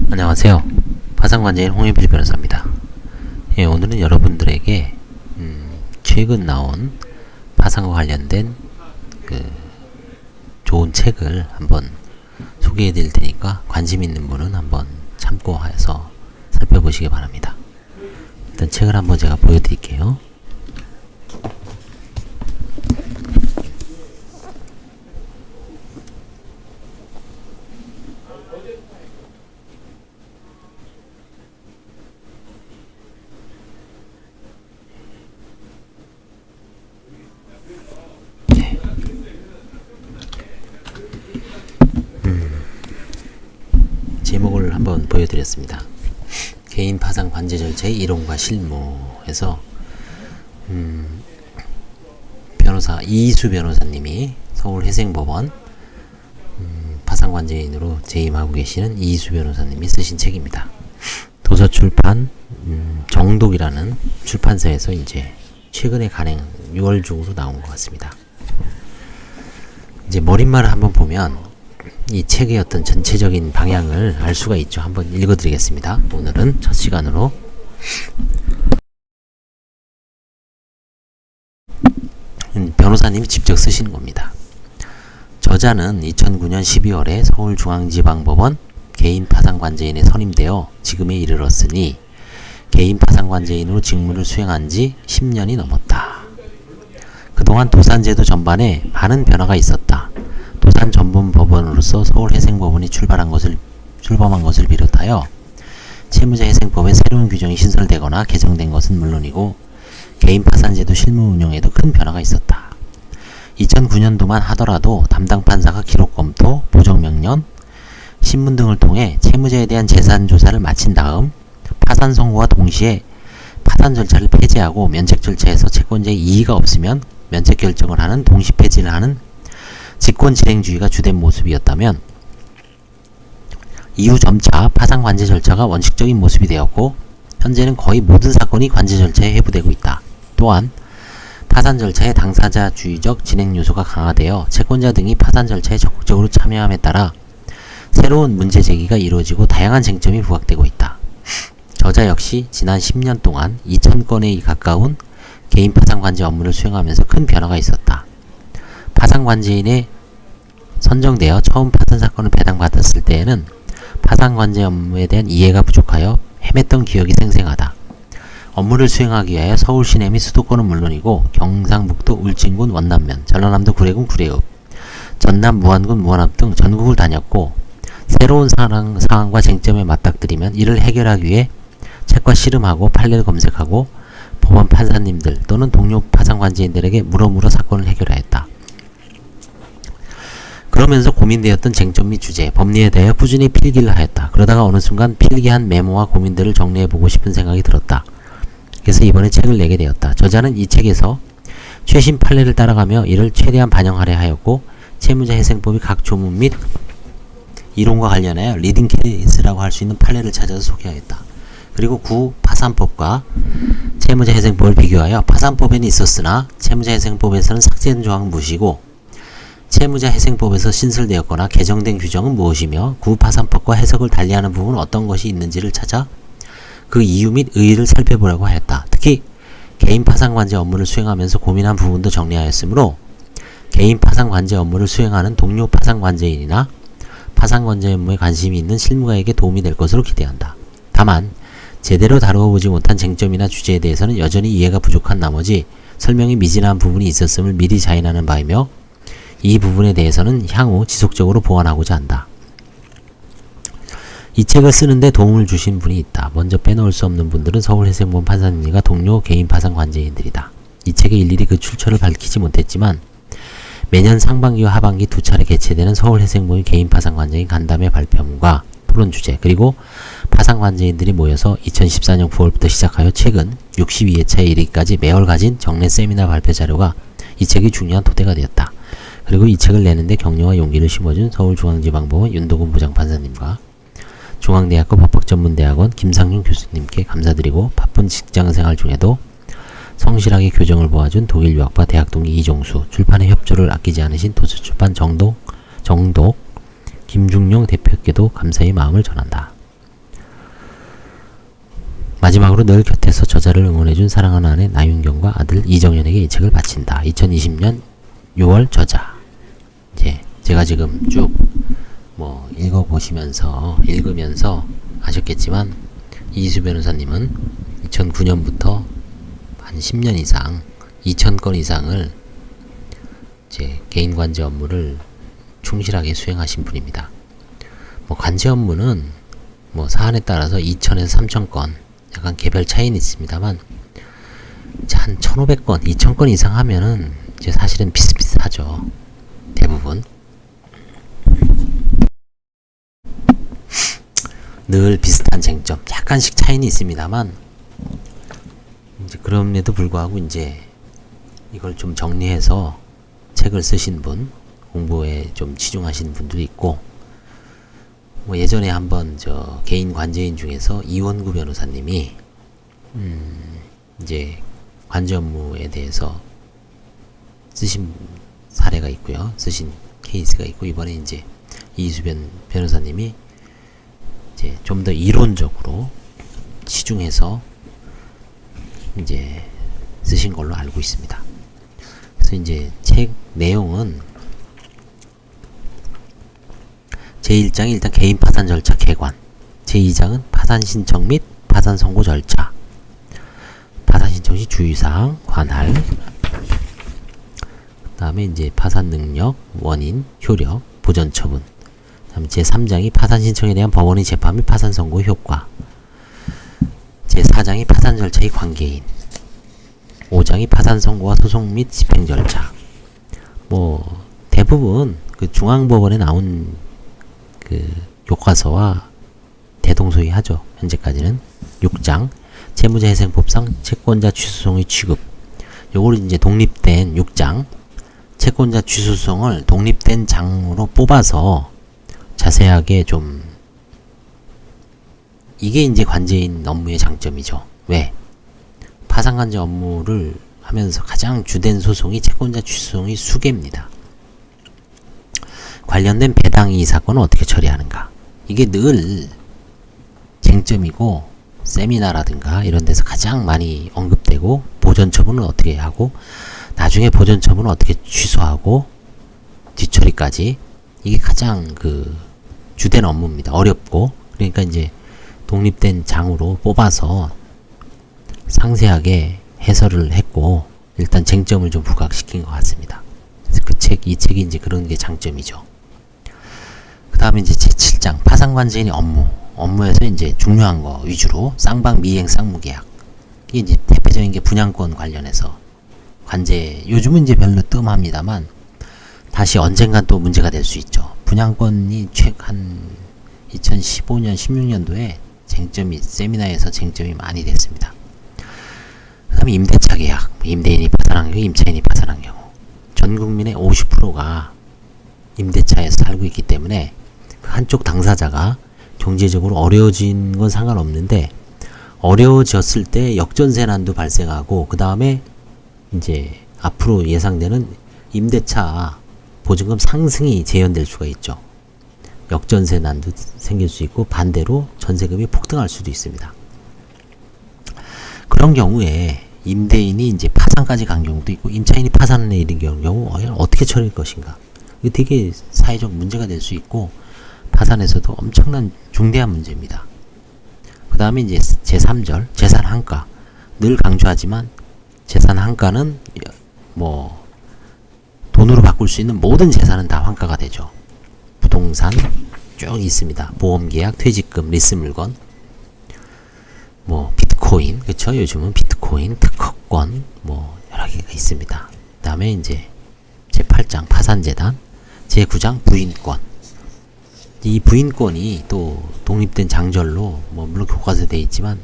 안녕하세요. 파상관제인 홍인필 변호사입니다. 예, 오늘은 여러분들에게 최근 나온 파상과 관련된 좋은 책을 한번 소개해 드릴 테니까 관심 있는 분은 한번 참고하여서 살펴보시기 바랍니다. 일단 책을 한번 제가 보여드릴게요. 제목을 한번 보여드렸습니다. 개인 파상 관제 절차의 이론과 실무에서 변호사 이희수 변호사님이 서울회생법원 파상관제인으로 재임하고 계시는 이희수 변호사님이 쓰신 책입니다. 도서출판 정독이라는 출판사에서 이제 최근에 간행 6월 중으로 나온 것 같습니다. 이제 머릿말을 한번 보면 이 책의 어떤 전체적인 방향을 알 수가 있죠. 한번 읽어드리겠습니다. 오늘은 첫 시간으로 변호사님이 직접 쓰시는 겁니다. 저자는 2009년 12월에 서울중앙지방법원 개인 파상관제인에 선임되어 지금에 이르렀으니 개인 파상관제인으로 직무를 수행한 지 10년이 넘었다. 그동안 도산제도 전반에 많은 변화가 있었다. 도산 전문 법원으로서 서울회생법원이 출범한 것을 비롯하여 채무자회생법의 새로운 규정이 신설되거나 개정된 것은 물론이고 개인 파산제도 실무 운영에도 큰 변화가 있었다. 2009년도만 하더라도 담당 판사가 기록 검토, 보정 명령, 신문 등을 통해 채무자에 대한 재산 조사를 마친 다음 파산 선고와 동시에 파산 절차를 폐지하고 면책 절차에서 채권자의 이의가 없으면 면책 결정을 하는 동시 폐지를 하는 직권진행주의가 주된 모습이었다면 이후 점차 파상관제 절차가 원칙적인 모습이 되었고 현재는 거의 모든 사건이 관제 절차에 회부되고 있다. 또한 파산 절차의 당사자주의적 진행 요소가 강화되어 채권자 등이 파산 절차에 적극적으로 참여함에 따라 새로운 문제 제기가 이루어지고 다양한 쟁점이 부각되고 있다. 저자 역시 지난 10년 동안 2000건에 가까운 개인 파상관제 업무를 수행하면서 큰 변화가 있었다. 파상관제인에 선정되어 처음 파산 사건을 배당받았을 때에는 파상관제 업무에 대한 이해가 부족하여 헤맸던 기억이 생생하다. 업무를 수행하기 위하여 서울 시내 및 수도권은 물론이고 경상북도 울진군 원남면, 전라남도 구례군 구례읍, 전남 무안군 무안읍 등 전국을 다녔고 새로운 상황과 쟁점에 맞닥뜨리면 이를 해결하기 위해 책과 씨름하고 판례를 검색하고 법원 판사님들 또는 동료 파상관제인들에게 물어 사건을 해결하였다. 그러면서 고민되었던 쟁점 및 주제, 법리에 대해 꾸준히 필기를 하였다. 그러다가 어느 순간 필기한 메모와 고민들을 정리해보고 싶은 생각이 들었다. 그래서 이번에 책을 내게 되었다. 저자는 이 책에서 최신 판례를 따라가며 이를 최대한 반영하려 하였고 채무자회생법의 각 조문 및 이론과 관련하여 리딩 케이스라고 할 수 있는 판례를 찾아서 소개하였다. 그리고 구 파산법과 채무자회생법을 비교하여 파산법에는 있었으나 채무자회생법에서는 삭제된 조항은 무엇이고 채무자회생법에서 신설되었거나 개정된 규정은 무엇이며 구 파산법과 해석을 달리하는 부분은 어떤 것이 있는지를 찾아 그 이유 및 의의를 살펴보려고 하였다. 특히 개인 파상관제 업무를 수행하면서 고민한 부분도 정리하였으므로 개인 파상관제 업무를 수행하는 동료 파상관제인이나 파상관제 업무에 관심이 있는 실무가에게 도움이 될 것으로 기대한다. 다만 제대로 다루어보지 못한 쟁점이나 주제에 대해서는 여전히 이해가 부족한 나머지 설명이 미진한 부분이 있었음을 미리 자인하는 바이며 이 부분에 대해서는 향후 지속적으로 보완하고자 한다. 이 책을 쓰는데 도움을 주신 분이 있다. 먼저 빼놓을 수 없는 분들은 서울회생법원 판사님과 동료 개인 파상관제인들이다. 이 책에 일일이 그 출처를 밝히지 못했지만 매년 상반기와 하반기 두 차례 개최되는 서울회생법원 개인 파상관제인 간담회 발표문과 토론 주제 그리고 파상관제인들이 모여서 2014년 9월부터 시작하여 최근 62회차에 이르기까지 매월 가진 정례 세미나 발표 자료가 이 책이 중요한 토대가 되었다. 그리고 이 책을 내는데 격려와 용기를 심어준 서울중앙지방법원 윤도근 부장판사님과 중앙대학교 법학전문대학원 김상윤 교수님께 감사드리고 바쁜 직장생활 중에도 성실하게 교정을 보아준 독일 유학파 대학 동기 이종수, 출판의 협조를 아끼지 않으신 도서출판 정독 김중용 대표께도 감사의 마음을 전한다. 마지막으로 늘 곁에서 저자를 응원해준 사랑하는 아내 나윤경과 아들 이정현에게 이 책을 바친다. 2020년 6월 저자. 이제 제가 지금 쭉 읽으면서 아셨겠지만 이희수 변호사님은 2009년부터 한 10년 이상 2,000건 이상을 이제 개인 관제 업무를 충실하게 수행하신 분입니다. 관제 업무는 사안에 따라서 2,000에서 3,000건 약간 개별 차이는 있습니다만 한 1,500건, 2,000건 이상 하면은 이제 사실은 비슷비슷하죠. 대부분. 늘 비슷한 쟁점, 약간씩 차이는 있습니다만 이제 그럼에도 불구하고 이제 이걸 좀 정리해서 책을 쓰신 분, 공부에 좀 치중하신 분도 있고 예전에 한번 개인 관제인 중에서 이원구 변호사님이 이제 관제 업무에 대해서 쓰신 사례가 있고요. 쓰신 케이스가 있고 이번에 이제 이희수 변호사님이 이제 좀 더 이론적으로 치중해서 이제 쓰신 걸로 알고 있습니다. 그래서 이제 책 내용은 제1장이 일단 개인 파산 절차 개관, 제2장은 파산 신청 및 파산 선고 절차, 파산 신청 시 주의사항, 관할, 그 다음에 이제 파산 능력, 원인, 효력, 보전 처분, 그 다음에 제3장이 파산 신청에 대한 법원의 재판 및 파산 선고 효과, 제4장이 파산 절차의 관계인, 5장이 파산 선고와 소송 및 집행 절차. 대부분 그 중앙법원에 나온 그 교과서와 대동소이하죠. 현재까지는 6장 채무자회생법상 채권자 취소송의 취급. 요거를 이제 독립된 6장 채권자 취소송을 독립된 장으로 뽑아서 자세하게 좀 이게 이제 관제인 업무의 장점이죠. 왜? 파산관제 업무를 하면서 가장 주된 소송이 채권자 취소송의 수개입니다. 관련된 배당이의 사건은 어떻게 처리하는가? 이게 늘 쟁점이고 세미나라든가 이런 데서 가장 많이 언급되고 보전 처분은 어떻게 하고 나중에 보전 처분은 어떻게 취소하고 뒤처리까지 이게 가장 그 주된 업무입니다. 어렵고 그러니까 이제 독립된 장으로 뽑아서 상세하게 해설을 했고 일단 쟁점을 좀 부각시킨 것 같습니다. 그래서 이 책이 이제 그런 게 장점이죠. 그 다음에 이제 제7장 파산관제인의 업무에서 이제 중요한 거 위주로 쌍방 미행 쌍무계약. 이게 이제 대표적인 게 분양권 관련해서 관제 요즘은 이제 별로 뜸합니다만 다시 언젠간 또 문제가 될 수 있죠. 분양권이 한 2015년 16년도에 쟁점이 세미나에서 쟁점이 많이 됐습니다. 그 다음에 임대차 계약, 임대인이 파산한 경우, 임차인이 파산한 경우 전 국민의 50%가 임대차에서 살고 있기 때문에 그 한쪽 당사자가 경제적으로 어려워진 건 상관없는데 어려워졌을 때 역전세난도 발생하고 그 다음에 이제 앞으로 예상되는 임대차 보증금 상승이 재현될 수가 있죠. 역전세난도 생길 수 있고 반대로 전세금이 폭등할 수도 있습니다. 그런 경우에 임대인이 이제 파산까지 간 경우도 있고 임차인이 파산에 이른 경우 어떻게 처리할 것인가? 이게 되게 사회적 문제가 될 수 있고 파산에서도 엄청난 중대한 문제입니다. 그 다음에 이제 제3절 재산 한가 늘 강조하지만 재산 한가는 돈으로 바꿀 수 있는 모든 재산은 다 환가가 되죠. 부동산 쭉 있습니다. 보험계약, 퇴직금, 리스물건, 비트코인, 그쵸? 요즘은 비트코인, 특허권, 여러 개가 있습니다. 그 다음에 이제 제8장 파산재단, 제9장 부인권. 이 부인권이 또 독립된 장절로 물론 교과서에 되어 있지만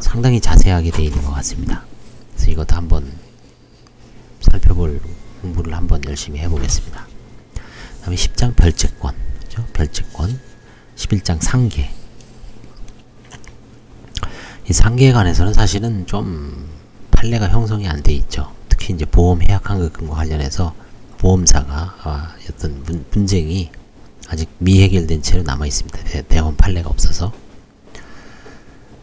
상당히 자세하게 되어 있는 것 같습니다. 그래서 이것도 한번 살펴볼 공부를 한번 열심히 해보겠습니다. 그 다음에 10장 별채권, 그렇죠? 별채권, 11장 상계. 이 상계에 관해서는 사실은 좀 판례가 형성이 안 돼 있죠. 특히 이제 보험 해약 환급금과 관련해서 보험사가 어떤 분쟁이 아직 미해결된 채로 남아 있습니다. 대원 판례가 없어서.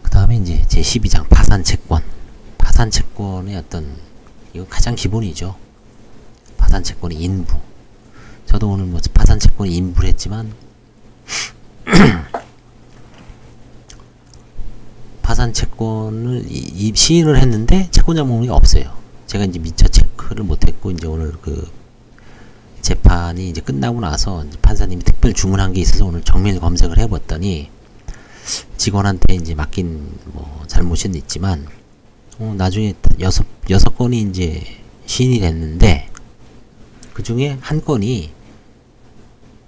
그 다음에 다음에 이제 제12장 파산채권. 파산채권의 어떤, 이거 가장 기본이죠. 파산채권의 인부. 저도 오늘 뭐 파산채권의 인부를 했지만, 파산채권을 시인을 했는데 채권자 목록이 없어요. 제가 이제 미처 체크를 못했고, 이제 오늘 그 재판이 이제 끝나고 나서 이제 판사님이 특별 주문한 게 있어서 오늘 정밀 검색을 해봤더니, 직원한테 이제 맡긴 뭐 잘못은 있지만, 나중에 여섯 건이 이제 시인이 됐는데, 그 중에 한 건이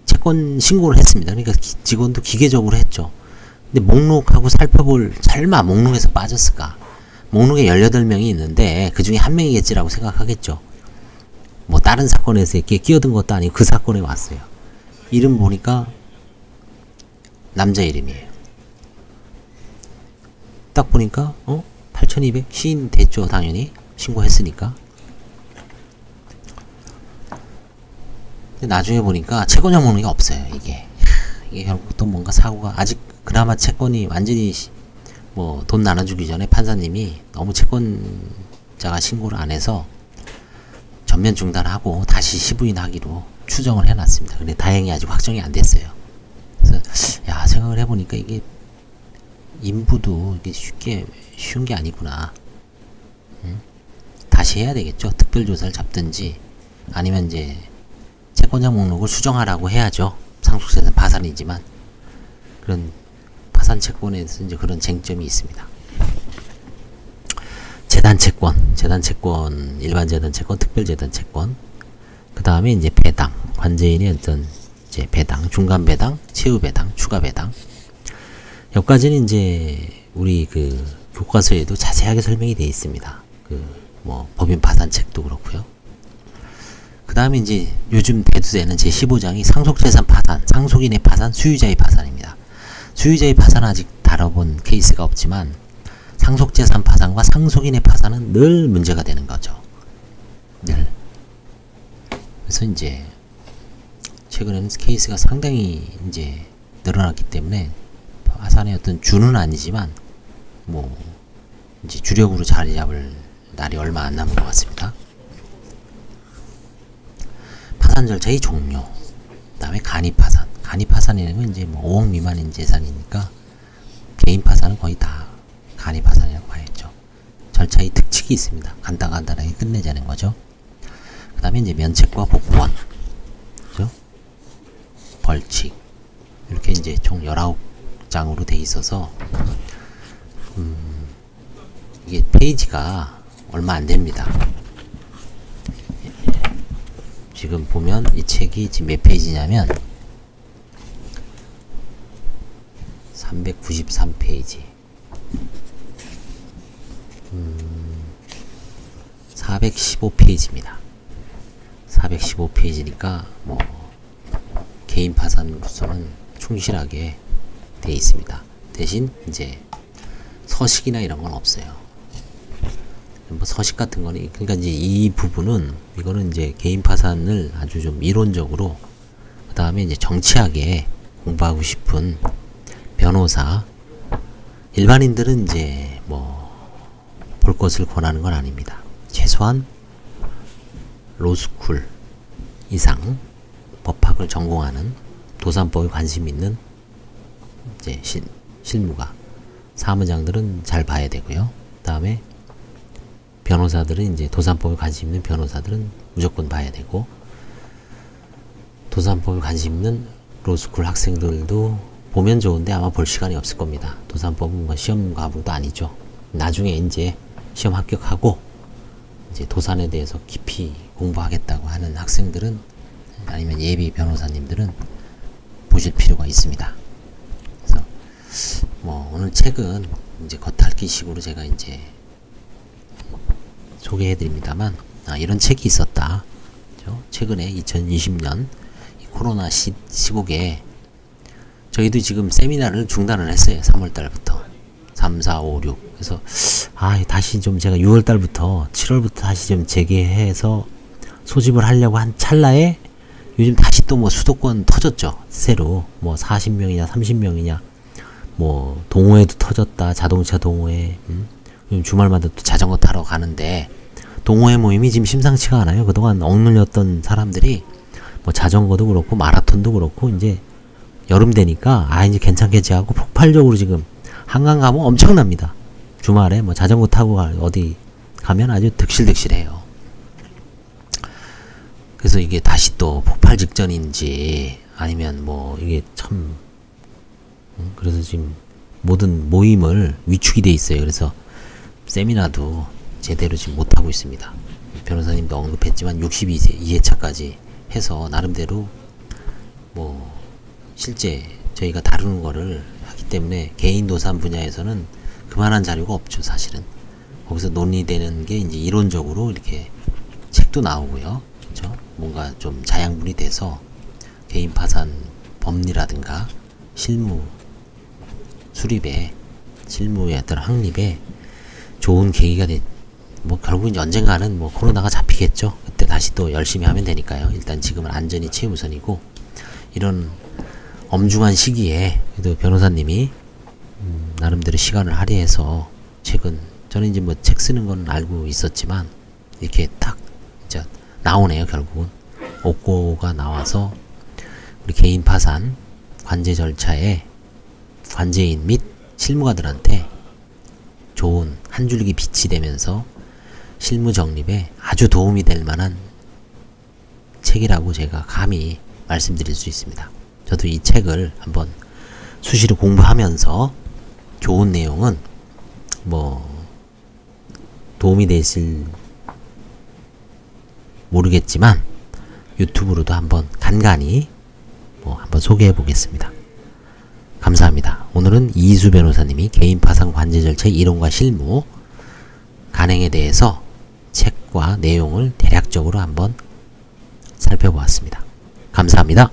채권 신고를 했습니다. 그러니까 직원도 기계적으로 했죠. 근데 목록하고 살펴볼, 설마 목록에서 빠졌을까? 목록에 18명이 있는데 그 중에 한 명이겠지라고 생각하겠죠. 뭐 다른 사건에서 이렇게 끼어든 것도 아니고 그 사건에 왔어요. 이름 보니까 남자 이름이에요. 딱 보니까 8200 시인 됐죠. 당연히 신고했으니까. 근데 나중에 보니까 채권자 목록이 없어요. 이게 결국 또 뭔가 사고가, 아직 그나마 채권이 완전히 뭐 돈 나눠주기 전에 판사님이 너무 채권자가 신고를 안 해서 전면 중단하고 다시 시부인하기로 추정을 해놨습니다. 근데 다행히 아직 확정이 안 됐어요. 그래서 생각을 해보니까 이게 인부도 이게 쉬운 게 아니구나. 다시 해야 되겠죠. 특별조사를 잡든지 아니면 이제 채권자 목록을 수정하라고 해야죠. 상속세는 파산이지만 그런 파산 채권에서 이제 그런 쟁점이 있습니다. 재단채권, 일반 재단채권, 특별재단채권. 그 다음에 이제 배당, 관제인의 어떤 이제 배당, 중간 배당, 최후 배당, 추가 배당. 여기까지는 이제 우리 그 교과서에도 자세하게 설명이 되어 있습니다. 그 뭐 법인 파산책도 그렇고요. 그 다음에 이제 요즘 대두되는 제15장이 상속재산 파산, 상속인의 파산, 수유자의 파산입니다. 수유자의 파산은 아직 다뤄본 케이스가 없지만 상속재산 파산과 상속인의 파산은 늘 문제가 되는 거죠. 늘. 그래서 이제 최근에는 케이스가 상당히 이제 늘어났기 때문에 파산의 어떤 주는 아니지만 뭐 이제 주력으로 자리 잡을 날이 얼마 안 남은 것 같습니다. 파산 절차의 종료. 그 다음에 간이파산. 간이파산이라는 건 이제 뭐 5억 미만인 재산이니까 개인 파산은 거의 다 간이파산이라고 봐야죠. 절차의 특칙이 있습니다. 간단하게 끝내자는 거죠. 그 다음에 이제 면책과 복권. 그죠? 벌칙. 이렇게 이제 총 19장으로 돼 있어서, 이게 페이지가 얼마 안 됩니다. 지금 보면 이 책이 지금 몇 페이지냐면 393페이지 415페이지입니다. 415페이지니까 뭐 개인 파산으로서는 충실하게 되어 있습니다. 대신 이제 서식이나 이런 건 없어요. 뭐 서식 같은 거는, 그러니까 이제 이 부분은, 이거는 이제 개인 파산을 아주 좀 이론적으로, 그 다음에 이제 정치하게 공부하고 싶은 변호사, 일반인들은 이제 뭐 볼 것을 권하는 건 아닙니다. 최소한 로스쿨 이상 법학을 전공하는, 도산법에 관심 있는 이제 실무가, 사무장들은 잘 봐야 되고요. 그 다음에 변호사들은 이제 도산법에 관심 있는 변호사들은 무조건 봐야 되고, 도산법에 관심 있는 로스쿨 학생들도 보면 좋은데 아마 볼 시간이 없을 겁니다. 도산법은 뭐 시험 과목도 아니죠. 나중에 이제 시험 합격하고 이제 도산에 대해서 깊이 공부하겠다고 하는 학생들은, 아니면 예비 변호사님들은 보실 필요가 있습니다. 그래서 뭐 오늘 책은 이제 겉핥기식으로 제가 이제 소개해드립니다만, 이런 책이 있었다. 그렇죠? 최근에 2020년 코로나 시국에 저희도 지금 세미나를 중단을 했어요. 3월달부터 3, 4, 5, 6. 그래서 다시 좀 제가 6월달부터 7월부터 다시 좀 재개해서 소집을 하려고 한 찰나에 요즘 다시 또 뭐 수도권 터졌죠. 새로 뭐 40명이냐 30명이냐 뭐 동호회도 터졌다. 자동차 동호회. 주말마다 또 자전거 타러 가는데 동호회 모임이 지금 심상치가 않아요. 그동안 억눌렸던 사람들이 뭐 자전거도 그렇고 마라톤도 그렇고 이제 여름 되니까 이제 괜찮겠지 하고 폭발적으로 지금 한강 가면 엄청납니다. 주말에 뭐 자전거 타고 어디 가면 아주 득실득실해요. 그래서 이게 다시 또 폭발 직전인지 아니면 뭐 이게 참 그래서 지금 모든 모임을 위축이 돼 있어요. 그래서 세미나도 제대로 지금 못하고 있습니다. 변호사님도 언급했지만 62회차까지 해서 나름대로 뭐 실제 저희가 다루는 거를 하기 때문에 개인 도산 분야에서는 그만한 자료가 없죠. 사실은 거기서 논의되는 게 이제 이론적으로 이렇게 책도 나오고요. 그렇죠? 뭔가 좀 자양분이 돼서 개인 파산 법리라든가 실무 수립에 실무의 어떤 확립에 좋은 계기가 뭐 결국 이제 언젠가는 뭐 코로나가 잡히겠죠. 그때 다시 또 열심히 하면 되니까요. 일단 지금은 안전이 최우선이고 이런 엄중한 시기에 그래도 변호사님이 나름대로 시간을 할애해서 책은 저는 이제 뭐 책 쓰는 건 알고 있었지만 이렇게 딱 진짜 나오네요. 결국은 옥고가 나와서 우리 개인 파산 관제 절차에 관제인 및 실무가들한테 좋은 한 줄기 빛이 되면서 실무 정립에 아주 도움이 될 만한 책이라고 제가 감히 말씀드릴 수 있습니다. 저도 이 책을 한번 수시로 공부하면서 좋은 내용은 뭐 도움이 됐을 모르겠지만 유튜브로도 한번 간간히 뭐 한번 소개해 보겠습니다. 감사합니다. 오늘은 이수 변호사님이 개인 파산 관제 절차 이론과 실무 간행에 대해서 책과 내용을 대략적으로 한번 살펴보았습니다. 감사합니다.